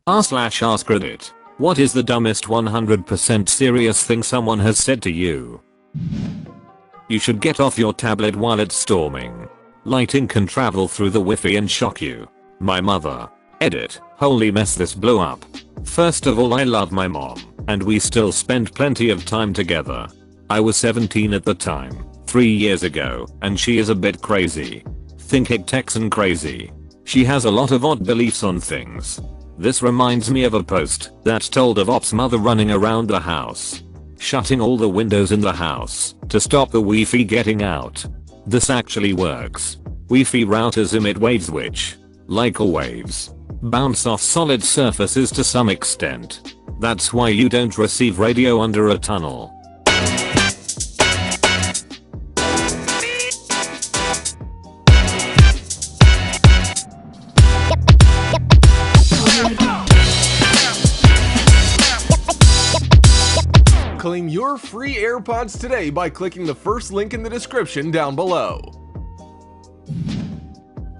r/AskReddit. What is the dumbest 100% serious thing someone has said to you? You should get off your tablet while it's storming. Lighting can travel through the Wi-Fi and shock you. My mother. Edit. Holy mess, this blew up. First of all, I love my mom, and we still spend plenty of time together. I was 17 at the time, 3 years ago, and she is a bit crazy. Think hick Texan crazy. She has a lot of odd beliefs on things. This reminds me of a post that told of Op's mother running around the house, shutting all the windows in the house to stop the Wi-Fi getting out. This actually works. Wi-Fi routers emit waves which, like all waves, bounce off solid surfaces to some extent. That's why you don't receive radio under a tunnel. Claim your free AirPods today by clicking the first link in the description down below.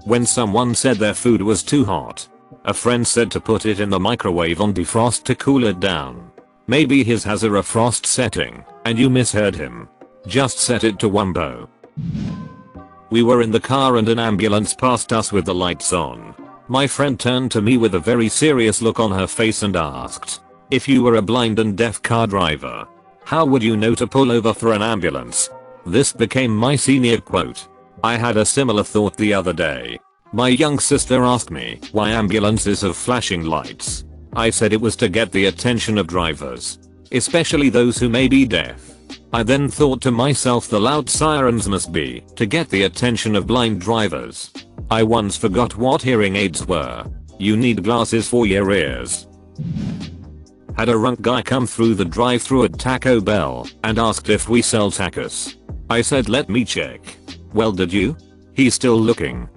When someone said their food was too hot, a friend said to put it in the microwave on defrost to cool it down. Maybe his has a refrost setting, and you misheard him. Just set it to wumbo. We were in the car and an ambulance passed us with the lights on. My friend turned to me with a very serious look on her face and asked, "If you were a blind and deaf car driver, how would you know to pull over for an ambulance?" This became my senior quote. I had a similar thought the other day. My young sister asked me why ambulances have flashing lights. I said it was to get the attention of drivers, especially those who may be deaf. I then thought to myself, the loud sirens must be to get the attention of blind drivers. I once forgot what hearing aids were. You need glasses for your ears. Had a drunk guy come through the drive-thru at Taco Bell and asked if we sell tacos. I said, "Let me check." "Well, did you?" "He's still looking."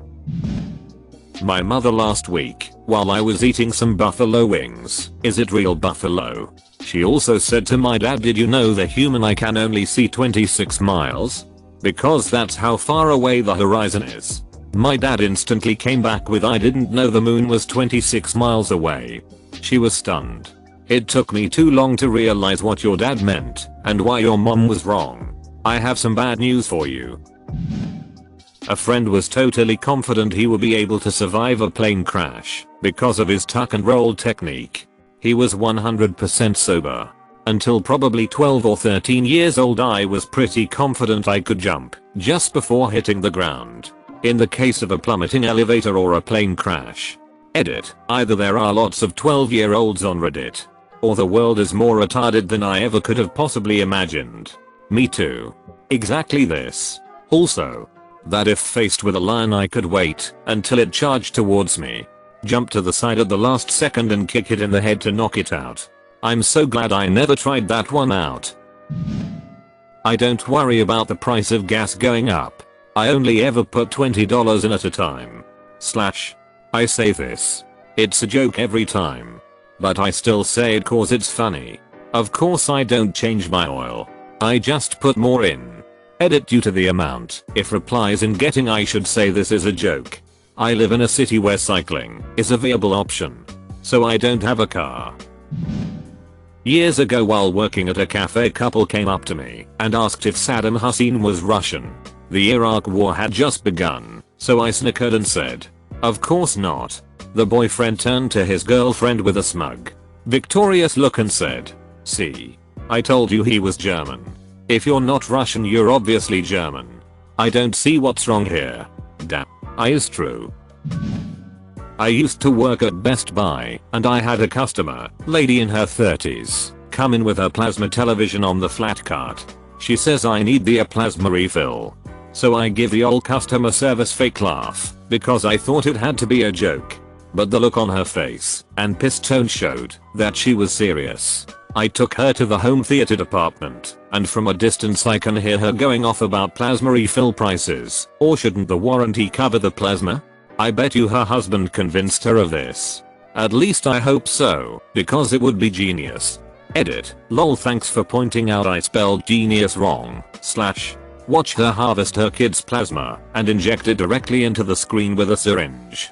My mother last week, while I was eating some buffalo wings, "Is it real buffalo?" She also said to my dad, "Did you know the human eye can only see 26 miles? Because that's how far away the horizon is." My dad instantly came back with, "I didn't know the moon was 26 miles away." She was stunned. It took me too long to realize what your dad meant and why your mom was wrong. I have some bad news for you. A friend was totally confident he would be able to survive a plane crash because of his tuck and roll technique. He was 100% sober. Until probably 12 or 13 years old, I was pretty confident I could jump just before hitting the ground in the case of a plummeting elevator or a plane crash. Edit. Either there are lots of 12-year-olds on Reddit, or the world is more retarded than I ever could have possibly imagined. Me too. Exactly this. Also, that if faced with a lion I could wait until it charged towards me, jump to the side at the last second and kick it in the head to knock it out. I'm so glad I never tried that one out. I don't worry about the price of gas going up. I only ever put $20 in at a time. I say this. It's a joke every time. But I still say it cause it's funny. Of course I don't change my oil. I just put more in. Edit. Due to the amount if replies in getting, I should say this is a joke. I live in a city where cycling is a viable option, so I don't have a car. Years ago, while working at a cafe, a couple came up to me and asked if Saddam Hussein was Russian. The Iraq war had just begun, so I snickered and said, "Of course not." The boyfriend turned to his girlfriend with a smug, victorious look and said, "See? I told you he was German. If you're not Russian, you're obviously German. I don't see what's wrong here." Damn. Is true. I used to work at Best Buy, and I had a customer, lady in her 30s, come in with her plasma television on the flat cart. She says, "I need the plasma refill." So I give the old customer service fake laugh because I thought it had to be a joke. But the look on her face and pissed tone showed that she was serious. I took her to the home theater department, and from a distance I can hear her going off about plasma refill prices. Or shouldn't the warranty cover the plasma? I bet you her husband convinced her of this. At least I hope so, because it would be genius. Edit. Lol, thanks for pointing out I spelled genius wrong. / Watch her harvest her kid's plasma and inject it directly into the screen with a syringe.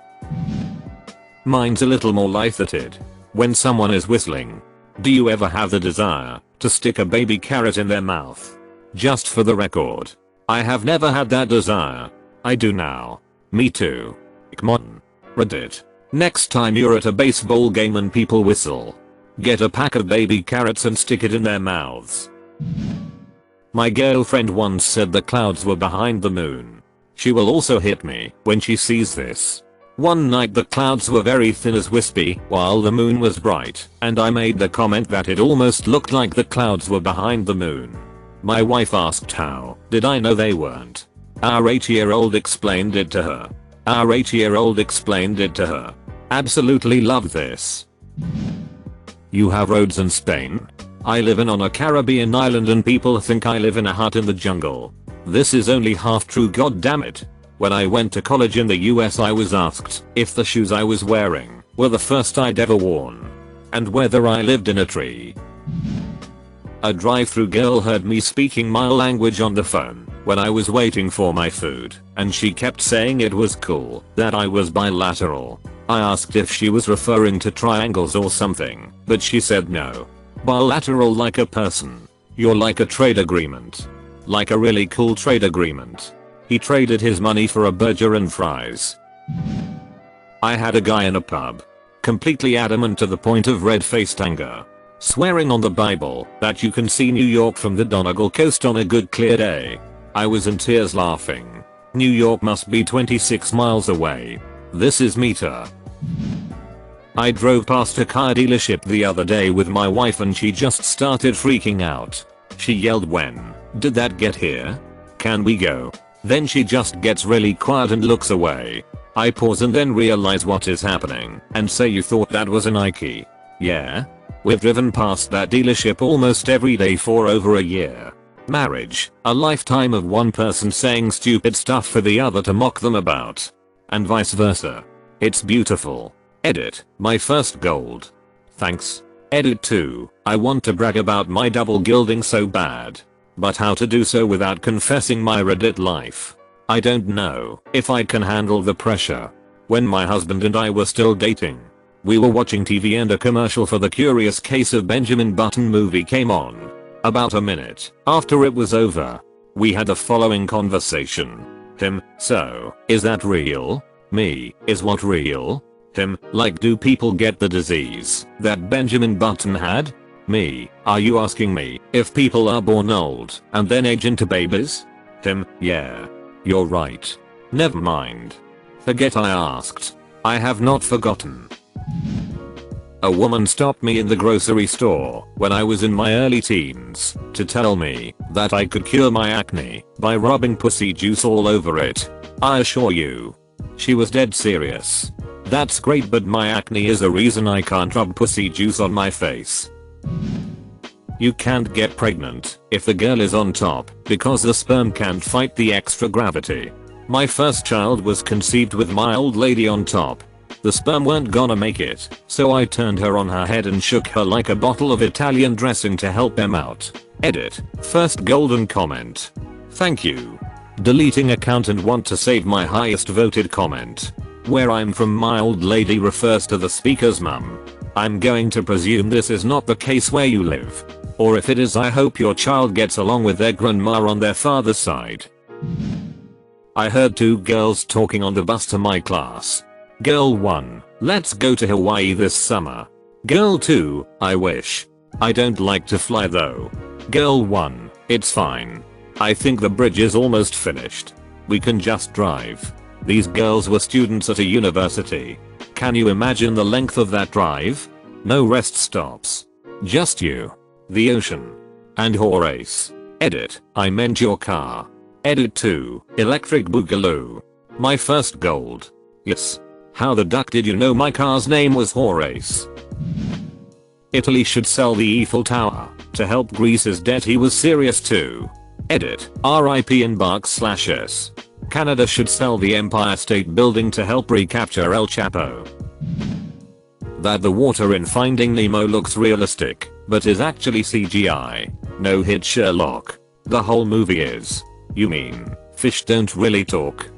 Mine's a little more lighthearted. When someone is whistling, do you ever have the desire to stick a baby carrot in their mouth? Just for the record, I have never had that desire. I do now. Me too. Come on. Reddit. Next time you're at a baseball game and people whistle, get a pack of baby carrots and stick it in their mouths. My girlfriend once said the clouds were behind the moon. She will also hit me when she sees this. One night the clouds were very thin as wispy while the moon was bright, and I made the comment that it almost looked like the clouds were behind the moon. My wife asked how did I know they weren't. Our 8-year-old explained it to her. Absolutely love this. You have roads in Spain? I live on a Caribbean island and people think I live in a hut in the jungle. This is only half true, goddammit. When I went to college in the US I was asked if the shoes I was wearing were the first I'd ever worn, and whether I lived in a tree. A drive-through girl heard me speaking my language on the phone when I was waiting for my food, and she kept saying it was cool that I was bilateral. I asked if she was referring to triangles or something, but she said no. Bilateral like a person. You're like a trade agreement. Like a really cool trade agreement. He traded his money for a burger and fries. I had a guy in a pub, completely adamant to the point of red-faced anger, swearing on the Bible that you can see New York from the Donegal coast on a good clear day. I was in tears laughing. New York must be 26 miles away. This is meter. I drove past a car dealership the other day with my wife and she just started freaking out. She yelled, "When did that get here? Can we go?" Then she just gets really quiet and looks away. I pause and then realize what is happening and say, "You thought that was a Nike?" "Yeah. We've driven past that dealership almost every day for over a year." Marriage, a lifetime of one person saying stupid stuff for the other to mock them about. And vice versa. It's beautiful. Edit, my first gold. Thanks. Edit 2, I want to brag about my double gilding so bad. But how to do so without confessing my Reddit life? I don't know if I can handle the pressure. When my husband and I were still dating, we were watching TV and a commercial for the Curious Case of Benjamin Button movie came on. About a minute after it was over, we had the following conversation. Him, "So, is that real?" Me, "Is what real?" Him, "Like do people get the disease that Benjamin Button had?" Me, "Are you asking me if people are born old and then age into babies?" Him, "Yeah. You're right. Never mind. Forget I asked. I have not forgotten." A woman stopped me in the grocery store when I was in my early teens to tell me that I could cure my acne by rubbing pussy juice all over it. I assure you, she was dead serious. That's great, but my acne is a reason I can't rub pussy juice on my face. You can't get pregnant if the girl is on top because the sperm can't fight the extra gravity. My first child was conceived with my old lady on top. The sperm weren't gonna make it, so I turned her on her head and shook her like a bottle of Italian dressing to help them out. Edit, first golden comment. Thank you. Deleting account and want to save my highest voted comment. Where I'm from, my old lady refers to the speaker's mum. I'm going to presume this is not the case where you live. Or if it is, I hope your child gets along with their grandma on their father's side. I heard two girls talking on the bus to my class. Girl 1, "Let's go to Hawaii this summer." Girl 2, "I wish. I don't like to fly though." Girl 1, "It's fine. I think the bridge is almost finished. We can just drive." These girls were students at a university. Can you imagine the length of that drive? No rest stops. Just you, the ocean, and Horace. Edit, I meant your car. Edit 2, electric boogaloo. My first gold. Yes. How the duck did you know my car's name was Horace? Italy should sell the Eiffel Tower to help Greece's debt. He was serious too. Edit, RIP /S. Canada should sell the Empire State Building to help recapture El Chapo. That the water in Finding Nemo looks realistic, but is actually CGI. No hit Sherlock. The whole movie is. You mean, fish don't really talk?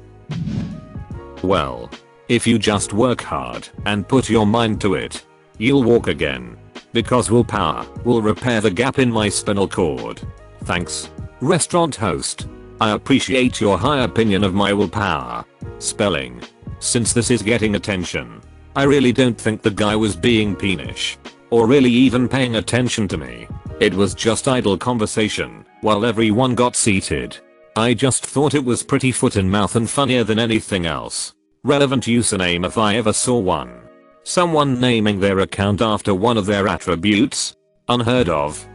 Well, if you just work hard and put your mind to it, You'll walk again. Because willpower will repair the gap in my spinal cord. Thanks. Restaurant host. I appreciate your high opinion of my willpower. Spelling. Since this is getting attention, I really don't think the guy was being peenish. Or really even paying attention to me. It was just idle conversation while everyone got seated. I just thought it was pretty foot and mouth and funnier than anything else. Relevant username if I ever saw one. Someone naming their account after one of their attributes? Unheard of.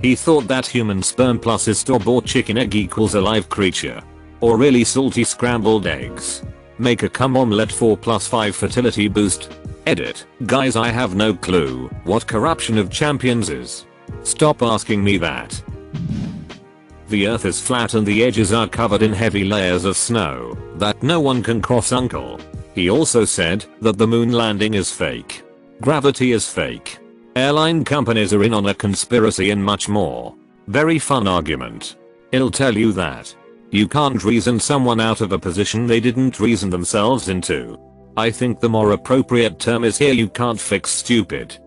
He thought that human sperm plus his store-bought chicken egg equals a live creature. Or really salty scrambled eggs. Make a cum omelette 4+5 fertility boost. Edit. Guys, I have no clue what corruption of champions is. Stop asking me that. The earth is flat and the edges are covered in heavy layers of snow that no one can cross, uncle. He also said that the moon landing is fake. Gravity is fake. Airline companies are in on a conspiracy and much more. Very fun argument. It'll tell you that you can't reason someone out of a position they didn't reason themselves into. I think the more appropriate term is here, you can't fix stupid.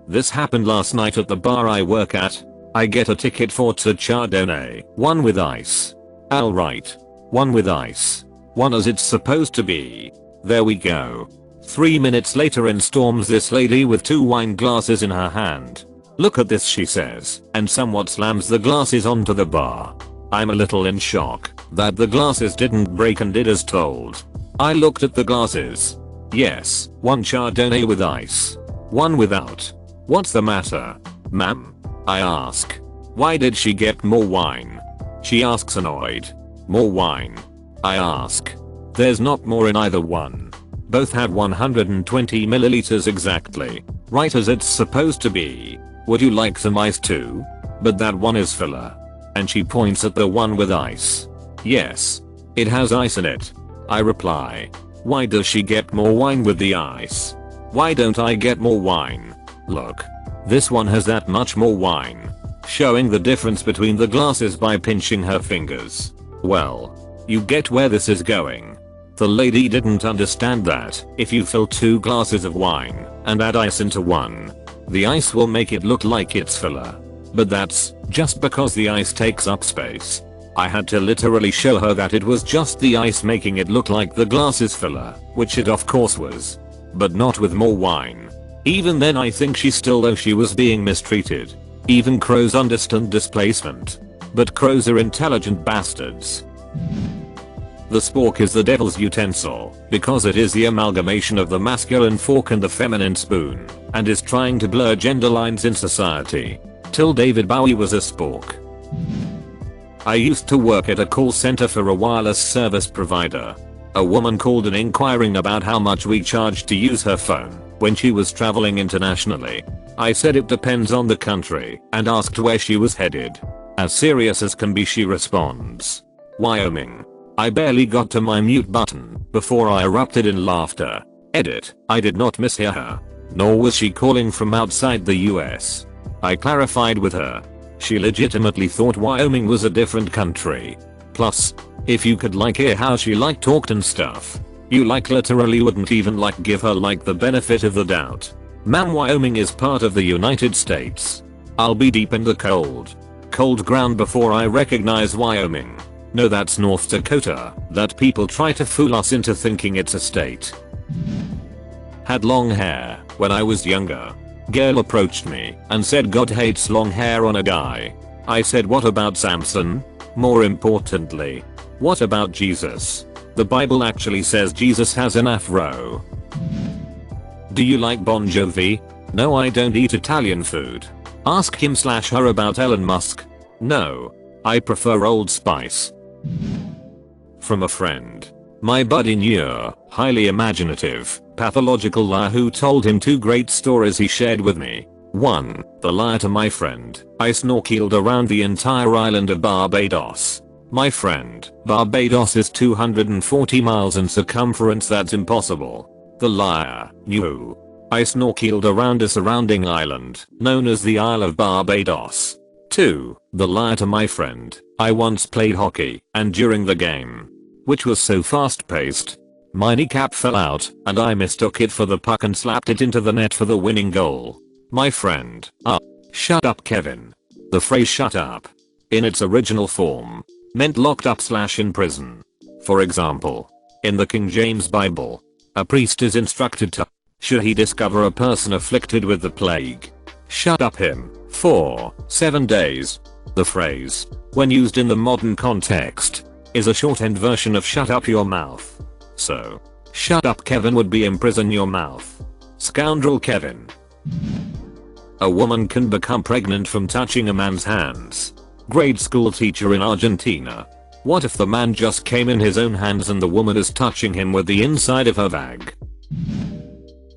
This happened last night at the bar I work at. I get a ticket for two Chardonnay, one with ice. Alright. One with ice. One as it's supposed to be. There we go. 3 minutes later in storms this lady with 2 wine glasses in her hand. Look at this, she says, and somewhat slams the glasses onto the bar. I'm a little in shock that the glasses didn't break and did as told. I looked at the glasses. Yes, one Chardonnay with ice. One without. What's the matter, ma'am? I ask. Why did she get more wine? She asks annoyed. More wine? I ask. There's not more in either one. Both have 120 milliliters exactly. Right as it's supposed to be. Would you like some ice too? But that one is filler. And she points at the one with ice. Yes. It has ice in it. I reply. Why does she get more wine with the ice? Why don't I get more wine? Look. This one has that much more wine. Showing the difference between the glasses by pinching her fingers. Well, you get where this is going. The lady didn't understand that if you fill 2 glasses of wine and add ice into one, the ice will make it look like it's filler. But that's just because the ice takes up space. I had to literally show her that it was just the ice making it look like the glass is filler, which it of course was. But not with more wine. Even then I think she still, though she was being mistreated. Even crows understand displacement. But crows are intelligent bastards. The spork is the devil's utensil because it is the amalgamation of the masculine fork and the feminine spoon and is trying to blur gender lines in society. Till David Bowie was a spork. I used to work at a call center for a wireless service provider. A woman called in inquiring about how much we charged to use her phone when she was traveling internationally. I said it depends on the country and asked where she was headed. As serious as can be, she responds. Wyoming. I barely got to my mute button before I erupted in laughter. Edit. I did not mishear her. Nor was she calling from outside the US. I clarified with her. She legitimately thought Wyoming was a different country. Plus, if you could hear how she talked and stuff, you literally wouldn't even give her the benefit of the doubt. Ma'am, Wyoming is part of the United States. I'll be deep in the cold ground before I recognize Wyoming. No, that's North Dakota that people try to fool us into thinking it's a state. Had long hair when I was younger. Girl approached me and said God hates long hair on a guy. I said, what about Samson? More importantly, what about Jesus? The Bible actually says Jesus has an afro. Do you like Bon Jovi? No, I don't eat Italian food. Ask him/her about Elon Musk. No. I prefer Old Spice. From a friend. My buddy knew, highly imaginative, pathological liar who told him 2 great stories he shared with me. 1. The liar to my friend. I snorkeled around the entire island of Barbados. My friend, Barbados is 240 miles in circumference, that's impossible. The liar knew. I snorkeled around a surrounding island, known as the Isle of Barbados. 2. The liar to my friend. I once played hockey, and during the game, which was so fast paced, My kneecap fell out, and I mistook it for the puck and slapped it into the net for the winning goal. My friend. Shut up, Kevin. The phrase shut up, in its original form, meant locked up / in prison. For example, in the King James Bible, a priest is instructed to, should he discover a person afflicted with the plague, shut up him for 7 days. The phrase, when used in the modern context, is a shortened version of shut up your mouth. So, shut up Kevin would be imprison your mouth. Scoundrel Kevin. A woman can become pregnant from touching a man's hands. Grade school teacher in Argentina. What if the man just came in his own hands and the woman is touching him with the inside of her bag?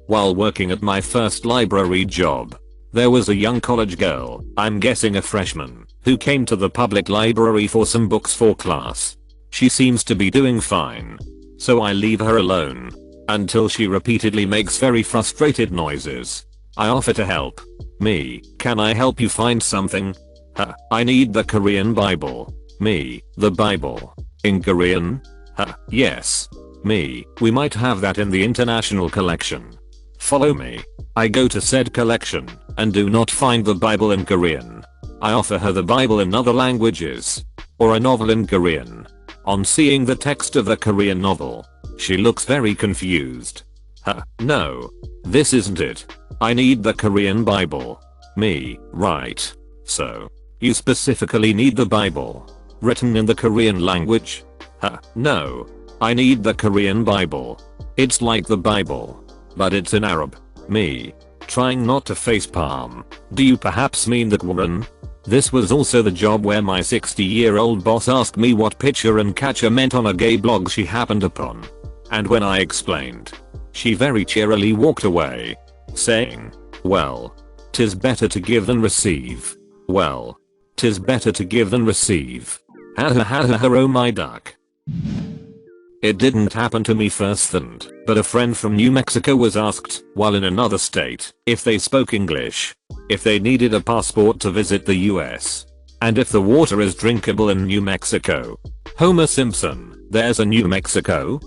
While working at my first library job, there was a young college girl, I'm guessing a freshman, who came to the public library for some books for class. She seems to be doing fine, so I leave her alone until she repeatedly makes very frustrated noises. I offer to help. Me, can I help you find something? I need the Korean Bible. Me, the Bible. In Korean? Yes. Me, we might have that in the international collection. Follow me. I go to said collection and do not find the Bible in Korean. I offer her the Bible in other languages, or a novel in Korean. On seeing the text of the Korean novel, she looks very confused. No. This isn't it. I need the Korean Bible. Me, right. So, you specifically need the Bible written in the Korean language? No. I need the Korean Bible. It's like the Bible, but it's in Arab. Me, trying not to facepalm. Do you perhaps mean that woman? This was also the job where my 60-year-old boss asked me what pitcher and catcher meant on a gay blog she happened upon. And when I explained, she very cheerily walked away, saying, well, 'tis better to give than receive. Well, 'tis better to give than receive. Ha ha ha ha, oh my duck. It didn't happen to me firsthand, but a friend from New Mexico was asked, while in another state, if they spoke English, if they needed a passport to visit the US, and if the water is drinkable in New Mexico. Homer Simpson, there's a New Mexico?